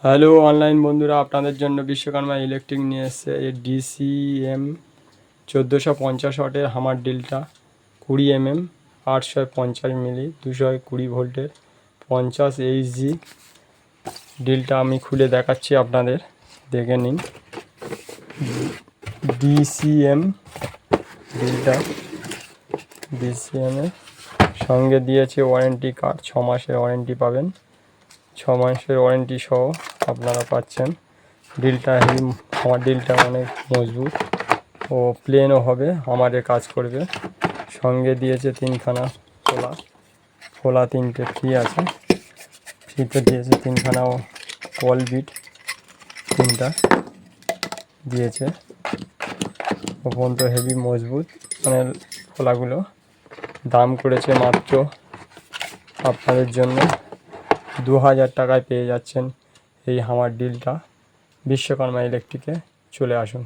Hello online বন্ধুরা, আপনাদের জন্য বিশ্বকর্মা ইলেকট্রিক নিয়ে এসছে এই ডিসিএম 1450 ওয়াটের হামার ড্রিলটা 20 mm 850 মিলি 220 ভোল্টের 50 এইচজি ড্রিলটা আমি খুলে দেখাচ্ছি, আপনাদের দেখে নিন। ডিসিএম ড্রিলটা ডিসিএমের সঙ্গে দিয়েছে ওয়ারেন্টি কার্ড, 6 মাসের ওয়ারেন্টি পাবেন। 6 মাসের ওয়ারেন্টি সহ আপনারা পাচ্ছেন। ড্রিলটা আমার ড্রিলটা অনেক মজবুত ও প্লেনও হবে, আমাদের কাজ করবে। সঙ্গে দিয়েছে 3খানা খোলা 3টে ফ্রি আছে, ফ্রিতে দিয়েছে 3খানা ও কল বিট 3টা দিয়েছে। পর্যন্ত হেভি মজবুত মানে খোলাগুলো। দাম করেছে মাত্র আপনাদের জন্য 2000 টাকায় পেয়ে যাচ্ছেন এই হামার ড্রিলটা। বিশ্বকর্মা ইলেকট্রিকে চলে আসুন।